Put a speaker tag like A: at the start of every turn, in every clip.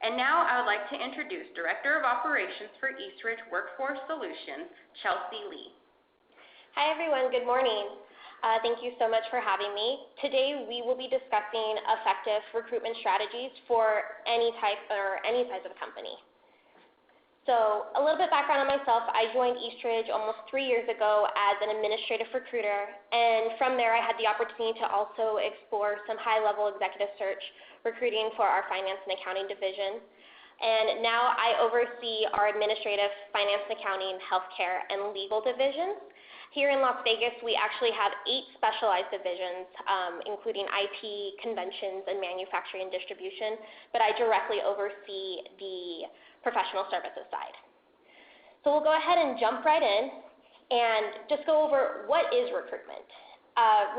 A: And now I would like to introduce Director of Operations for Eastridge Workforce Solutions, Chelsea Lee.
B: Hi everyone, good morning. Thank you so much for having me. Today we will be discussing effective recruitment strategies for any type or any size of a company. So a little bit background on myself. I joined Eastridge almost 3 years ago as an administrative recruiter, and from there I had the opportunity to also explore some high-level executive search recruiting for our finance and accounting division. And now I oversee our administrative, finance and accounting, healthcare, and legal divisions. Here in Las Vegas, we actually have 8 specialized divisions, including IP, conventions, and manufacturing and distribution, but I directly oversee the professional services side. So we'll go ahead and jump right in and just go over what is recruitment.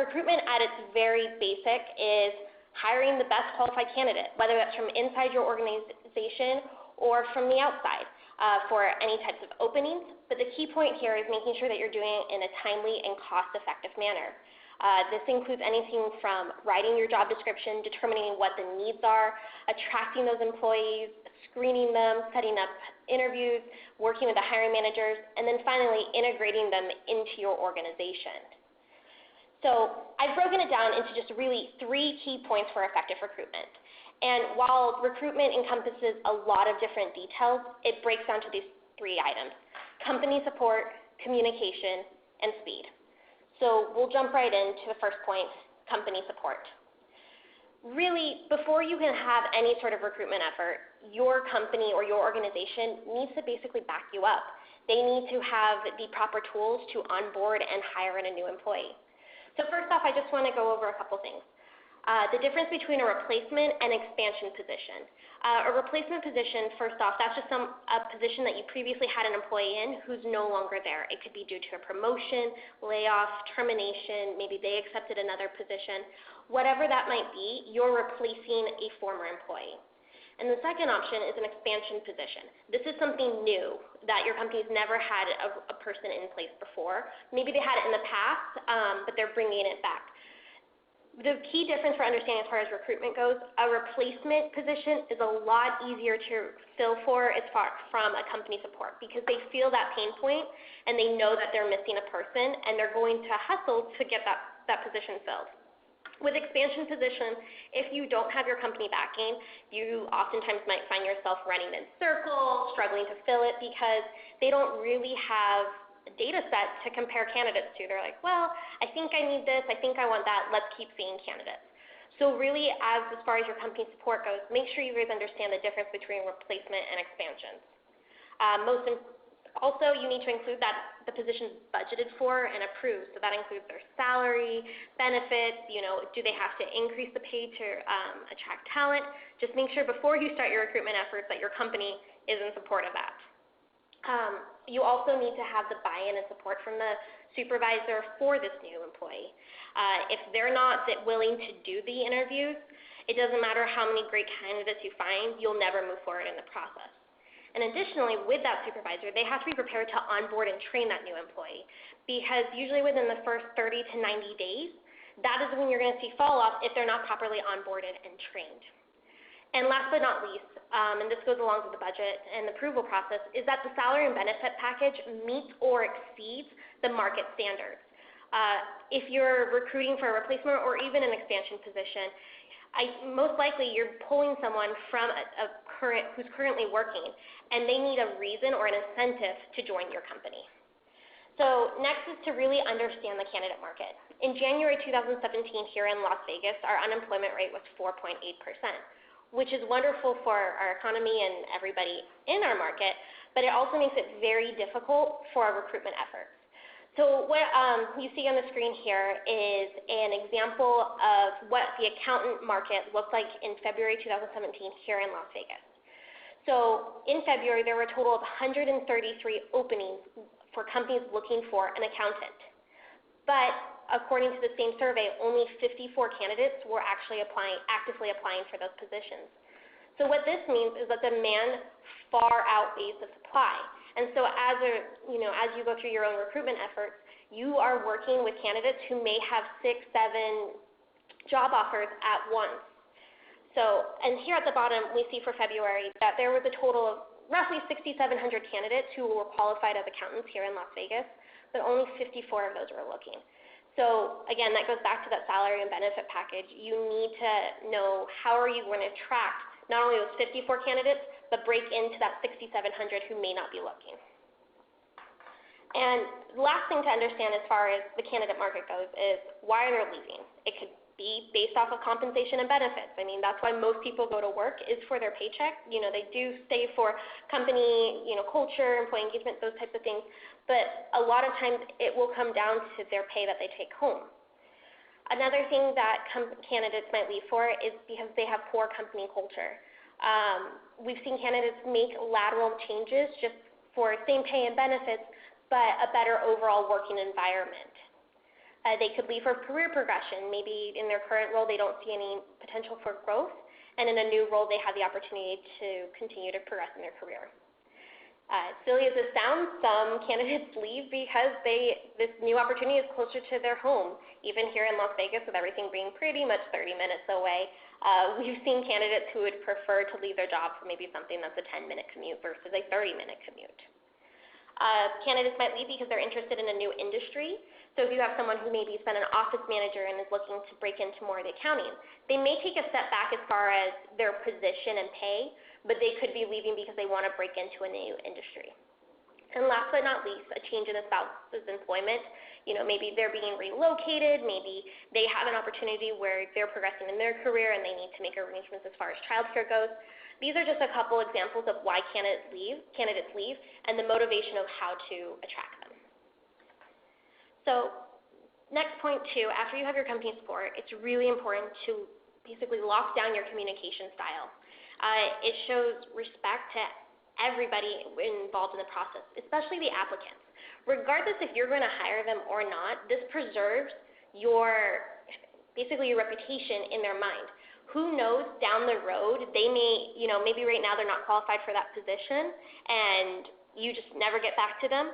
B: Recruitment at its very basic is hiring the best qualified candidate, whether that's from inside your organization or from the outside, for any types of openings. But the key point here is making sure that you're doing it in a timely and cost-effective manner. This includes anything from writing your job description, determining what the needs are, attracting those employees, screening them, setting up interviews, working with the hiring managers, and then finally integrating them into your organization. So I've broken it down into just really 3 key points for effective recruitment. And while recruitment encompasses a lot of different details, it breaks down to these 3 items: company support, communication, and speed. So we'll jump right into the first point, company support. Really, before you can have any sort of recruitment effort, your company or your organization needs to basically back you up. They need to have the proper tools to onboard and hire in a new employee. So first off, I just want to go over a couple things. The difference between a replacement and expansion position. A replacement position, first off, that's just a position that you previously had an employee in who's no longer there. It could be due to a promotion, layoff, termination, maybe they accepted another position. Whatever that might be, you're replacing a former employee. And the second option is an expansion position. This is something new that your company's never had a person in place before. Maybe they had it in the past, but they're bringing it back. The key difference for understanding as far as recruitment goes, a replacement position is a lot easier to fill for as far from a company support, because they feel that pain point and they know that they're missing a person and they're going to hustle to get that position filled. With expansion position, if you don't have your company backing, you oftentimes might find yourself running in circles, struggling to fill it because they don't really have a data set to compare candidates to. They're like, well, I think I need this, I think I want that, let's keep seeing candidates. So really, as far as your company support goes, make sure you guys understand the difference between replacement and expansions. Also, you need to include that the position's budgeted for and approved. So that includes their salary, benefits, do they have to increase the pay to attract talent? Just make sure before you start your recruitment efforts that your company is in support of that. You also need to have the buy-in and support from the supervisor for this new employee. If they're not willing to do the interviews, it doesn't matter how many great candidates you find, you'll never move forward in the process. And additionally, with that supervisor, they have to be prepared to onboard and train that new employee, because usually within the first 30 to 90 days, that is when you're going to see fall off if they're not properly onboarded and trained. And last but not least, and this goes along with the budget and approval process, is that the salary and benefit package meets or exceeds the market standards. If you're recruiting for a replacement or even an expansion position, most likely you're pulling someone from who's currently working, and they need a reason or an incentive to join your company. So next is to really understand the candidate market. In January 2017 here in Las Vegas, our unemployment rate was 4.8%, which is wonderful for our economy and everybody in our market, but it also makes it very difficult for our recruitment efforts. So what you see on the screen here is an example of what the accountant market looked like in February 2017 here in Las Vegas. So in February, there were a total of 133 openings for companies looking for an accountant. But according to the same survey, only 54 candidates were actually actively applying for those positions. So what this means is that demand far outweighs the supply. And so as you go through your own recruitment efforts, you are working with candidates who may have 6, 7 job offers at once. So, and here at the bottom, we see for February that there was a total of roughly 6,700 candidates who were qualified as accountants here in Las Vegas, but only 54 of those were looking. So again, that goes back to that salary and benefit package. You need to know how are you going to attract not only those 54 candidates, but break into that 6,700 who may not be looking. And the last thing to understand as far as the candidate market goes is why they're leaving. It could be based off of compensation and benefits. I mean, that's why most people go to work is for their paycheck. You know, they do stay for company, culture, employee engagement, those types of things. But a lot of times it will come down to their pay that they take home. Another thing that candidates might leave for is because they have poor company culture. We've seen candidates make lateral changes just for same pay and benefits, but a better overall working environment. They could leave for career progression. Maybe in their current role they don't see any potential for growth, and in a new role they have the opportunity to continue to progress in their career. Silly as this sounds, some candidates leave because this new opportunity is closer to their home. Even here in Las Vegas, with everything being pretty much 30 minutes away, we've seen candidates who would prefer to leave their job for maybe something that's a 10-minute commute versus a 30-minute commute. Candidates might leave because they're interested in a new industry. So if you have someone who maybe has been an office manager and is looking to break into more of the accounting, they may take a step back as far as their position and pay, but they could be leaving because they want to break into a new industry. And last but not least, a change in a spouse's employment. Maybe they're being relocated, maybe they have an opportunity where they're progressing in their career and they need to make arrangements as far as childcare goes. These are just a couple examples of why candidates leave, and the motivation of how to attract them. So next point two, after you have your company support, it's really important to basically lock down your communication style. It shows respect to everybody involved in the process, especially the applicants. Regardless if you're going to hire them or not, this preserves your reputation in their mind. Who knows, down the road, they may, maybe right now they're not qualified for that position and you just never get back to them.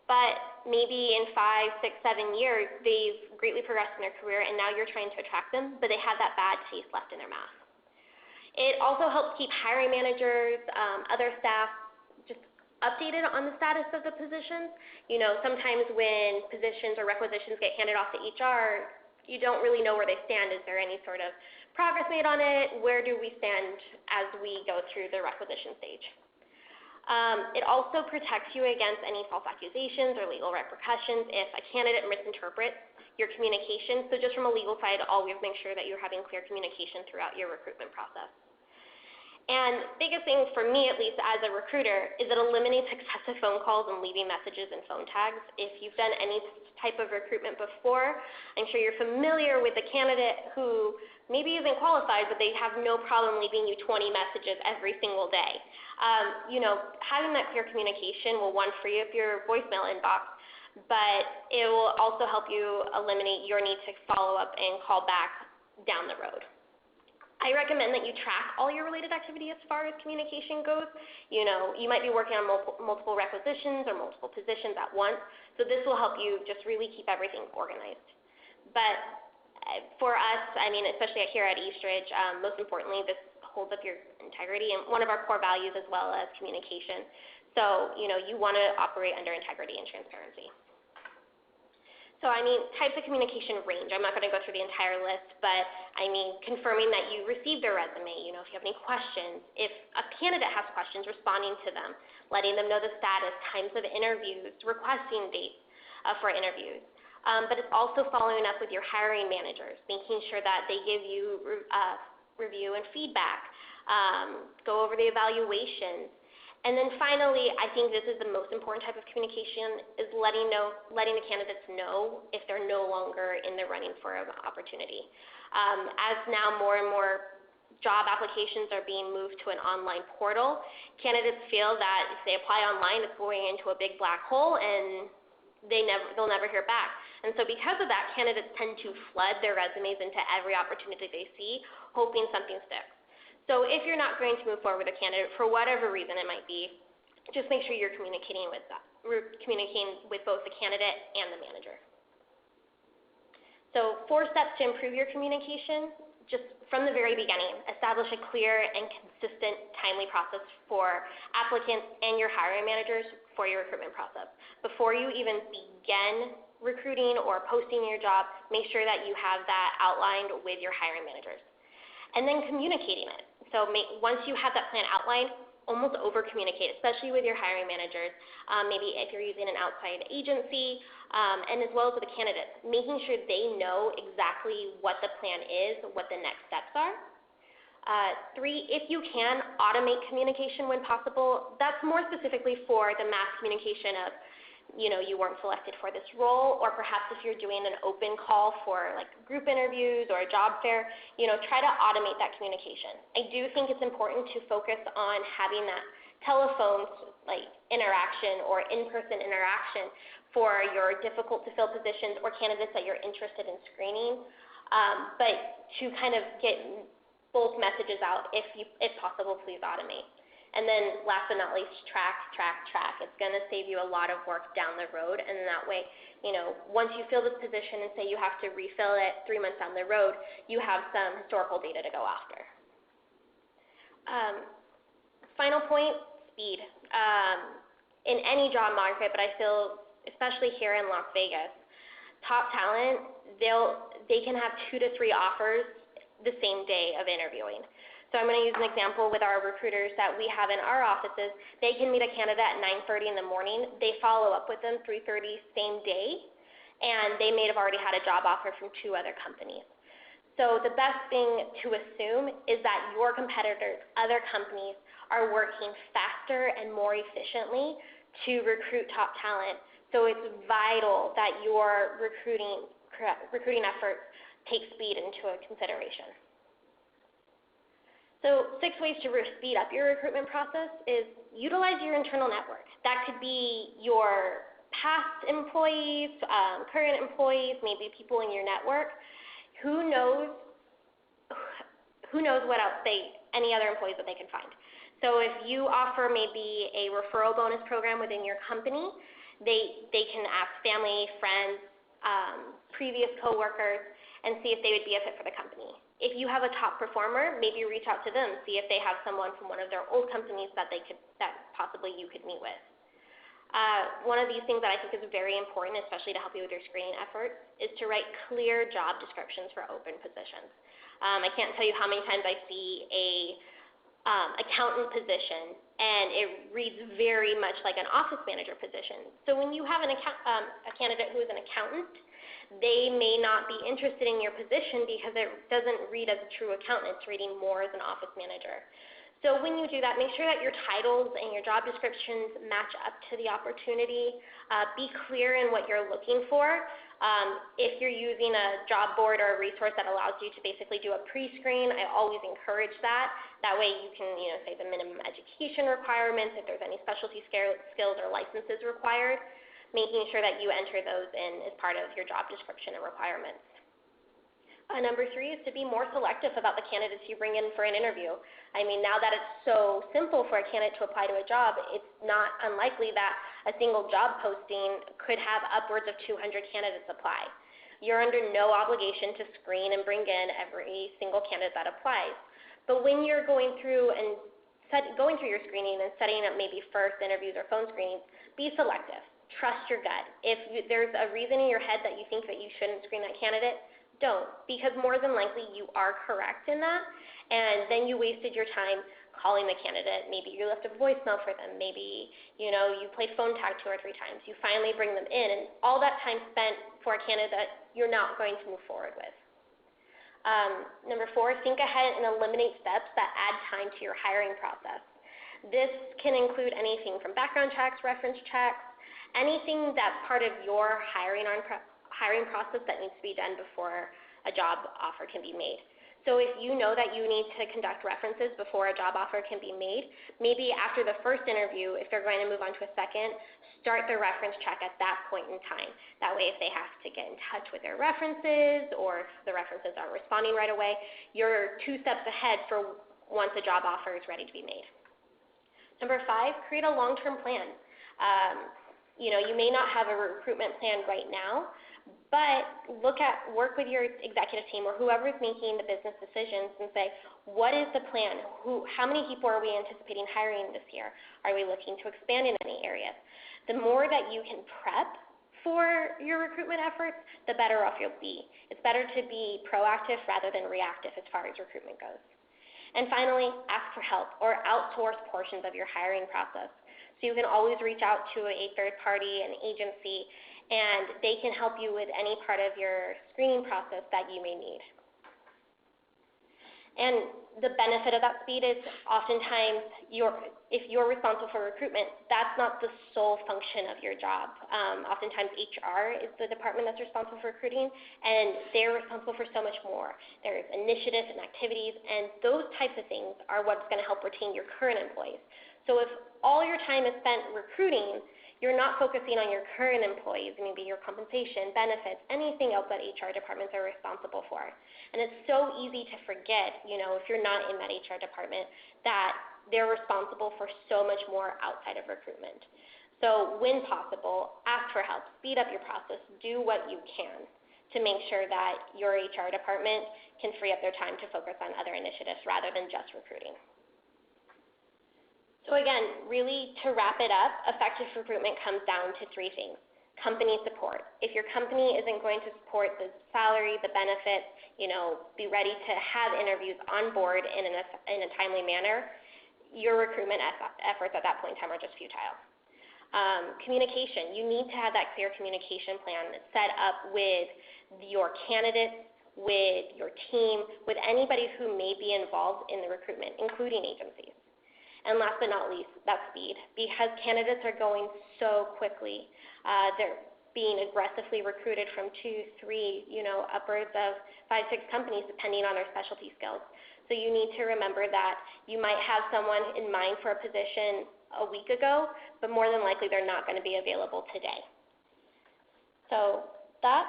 B: But maybe in 5, 6, 7 years, they've greatly progressed in their career and now you're trying to attract them, but they have that bad taste left in their mouth. It also helps keep hiring managers, other staff just updated on the status of the positions. Sometimes when positions or requisitions get handed off to HR, you don't really know where they stand. Is there any sort of progress made on it? Where do we stand as we go through the requisition stage? It also protects you against any false accusations or legal repercussions if a candidate misinterprets your communication. So just from a legal side, always make sure that you're having clear communication throughout your recruitment process. And the biggest thing for me, at least as a recruiter, is it eliminates excessive phone calls and leaving messages and phone tags. If you've done any type of recruitment before, I'm sure you're familiar with a candidate who maybe isn't qualified, but they have no problem leaving you 20 messages every single day. Having that clear communication will, one, free up your voicemail inbox, but it will also help you eliminate your need to follow up and call back down the road. I recommend that you track all your related activity as far as communication goes. You might be working on multiple requisitions or multiple positions at once, so this will help you just really keep everything organized. But for us, especially here at Eastridge, most importantly, this holds up your integrity and one of our core values as well as communication. So, you want to operate under integrity and transparency. So, types of communication range. I'm not going to go through the entire list, but confirming that you received their resume, if you have any questions. If a candidate has questions, responding to them, letting them know the status, times of interviews, requesting dates for interviews. But it's also following up with your hiring managers, making sure that they give you review and feedback, go over the evaluations. And then finally, I think this is the most important type of communication, is letting the candidates know if they're no longer in the running for an opportunity. As now more and more job applications are being moved to an online portal, candidates feel that if they apply online, it's going into a big black hole and they'll never hear back. And so because of that, candidates tend to flood their resumes into every opportunity they see, hoping something sticks. So if you're not going to move forward with a candidate for whatever reason it might be, just make sure you're communicating with both the candidate and the manager. So 4 steps to improve your communication. just from the very beginning, establish a clear and consistent, timely process for applicants and your hiring managers for your recruitment process. Before you even begin recruiting or posting your job, make sure that you have that outlined with your hiring managers. And then communicating it. So once you have that plan outlined, almost over-communicate, especially with your hiring managers, maybe if you're using an outside agency, and as well as with the candidates, making sure they know exactly what the plan is, what the next steps are. 3, if you can, automate communication when possible. That's more specifically for the mass communication of, you weren't selected for this role, or perhaps if you're doing an open call for like group interviews or a job fair, try to automate that communication. I do think it's important to focus on having that telephone interaction or in-person interaction for your difficult to fill positions or candidates that you're interested in screening, but to kind of get both messages out, if possible, please automate. And then last but not least, track. It's going to save you a lot of work down the road, and that way, once you fill this position and say you have to refill it 3 months down the road, you have some historical data to go after. Final point, speed. In any job market, but I feel especially here in Las Vegas, top talent, they can have 2 to 3 offers the same day of interviewing. So I'm going to use an example with our recruiters that we have in our offices. They can meet a candidate at 9:30 in the morning. They follow up with them 3:30 same day, and they may have already had a job offer from 2 other companies. So the best thing to assume is that your competitors, other companies, are working faster and more efficiently to recruit top talent. So it's vital that your recruiting efforts take speed into consideration. So 6 ways to speed up your recruitment process is utilize your internal network. That could be your past employees, current employees, maybe people in your network. Who knows what else any other employees that they can find. So if you offer maybe a referral bonus program within your company, they can ask family, friends, previous coworkers, and see if they would be a fit for the company. If you have a top performer, maybe reach out to them, see if they have someone from one of their old companies that possibly you could meet with. One of these things that I think is very important, especially to help you with your screening efforts, is to write clear job descriptions for open positions. I can't tell you how many times I see a accountant position, and it reads very much like an office manager position. So when you have a candidate who is an accountant, they may not be interested in your position because it doesn't read as a true accountant. It's reading more as an office manager. So when you do that, make sure that your titles and your job descriptions match up to the opportunity. Be clear in what you're looking for. If you're using a job board or a resource that allows you to basically do a pre-screen, I always encourage that. That way you can say the minimum education requirements, if there's any specialty skills or licenses required, making sure that you enter those in as part of your job description and requirements. Number 3 is to be more selective about the candidates you bring in for an interview. I mean, now that it's so simple for a candidate to apply to a job, it's not unlikely that a single job posting could have upwards of 200 candidates apply. You're under no obligation to screen and bring in every single candidate that applies. But when you're going through your screening and setting up maybe first interviews or phone screenings, be selective. Trust your gut. If there's a reason in your head that you think that you shouldn't screen that candidate, don't, because more than likely you are correct in that, and then you wasted your time calling the candidate. Maybe you left a voicemail for them. Maybe you played phone tag 2 or 3 times. You finally bring them in, and all that time spent for a candidate that you're not going to move forward with. Number 4, think ahead and eliminate steps that add time to your hiring process. This can include anything from background checks, reference checks, anything that's part of your hiring process that needs to be done before a job offer can be made. So if you know that you need to conduct references before a job offer can be made, maybe after the first interview, if they're going to move on to a second, start the reference check at that point in time. That way, if they have to get in touch with their references or if the references aren't responding right away, you're 2 steps ahead for once a job offer is ready to be made. Number 5, create a long-term plan. You may not have a recruitment plan right now, But work with your executive team or whoever's making the business decisions and say, what is the plan? How many people are we anticipating hiring this year? Are we looking to expand in any areas? The more that you can prep for your recruitment efforts, the better off you'll be. It's better to be proactive rather than reactive as far as recruitment goes. And finally, ask for help or outsource portions of your hiring process. So you can always reach out to a third party, an agency, and they can help you with any part of your screening process that you may need. And the benefit of that speed is oftentimes if you're responsible for recruitment, that's not the sole function of your job. Oftentimes HR is the department that's responsible for recruiting, and they're responsible for so much more. There's initiatives and activities, and those types of things are what's going to help retain your current employees. So if all your time is spent recruiting, you're not focusing on your current employees, maybe your compensation, benefits, anything else that HR departments are responsible for. And it's so easy to forget, if you're not in that HR department, that they're responsible for so much more outside of recruitment. So when possible, ask for help, speed up your process, do what you can to make sure that your HR department can free up their time to focus on other initiatives rather than just recruiting. So again, really to wrap it up, effective recruitment comes down to three things. Company support. If your company isn't going to support the salary, the benefits, be ready to have interviews on board in a timely manner, your recruitment efforts at that point in time are just futile. Communication. You need to have that clear communication plan set up with your candidates, with your team, with anybody who may be involved in the recruitment, including agencies. And last but not least, that's speed. Because candidates are going so quickly. They're being aggressively recruited from 2, 3, upwards of 5, 6 companies depending on their specialty skills. So you need to remember that you might have someone in mind for a position a week ago, but more than likely they're not going to be available today. So that's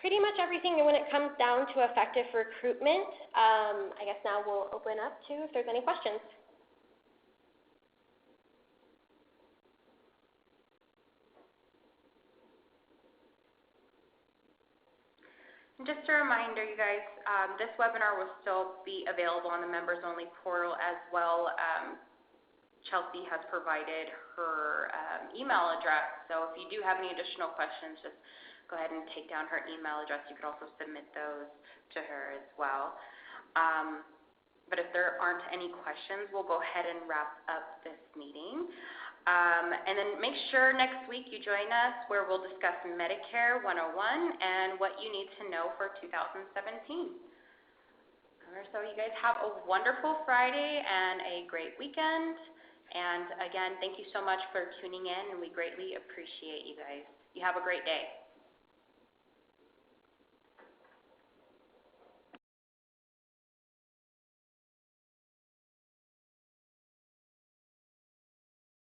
B: pretty much everything when it comes down to effective recruitment. I guess now we'll open up to if there's any questions.
A: Just a reminder, you guys, this webinar will still be available on the members-only portal as well. Chelsea has provided her email address, so if you do have any additional questions, just go ahead and take down her email address. You could also submit those to her as well. But if there aren't any questions, we'll go ahead and wrap up this meeting. And then make sure next week you join us where we'll discuss Medicare 101 and what you need to know for 2017. So you guys have a wonderful Friday and a great weekend. And again, thank you so much for tuning in, and we greatly appreciate you guys. You have a great day.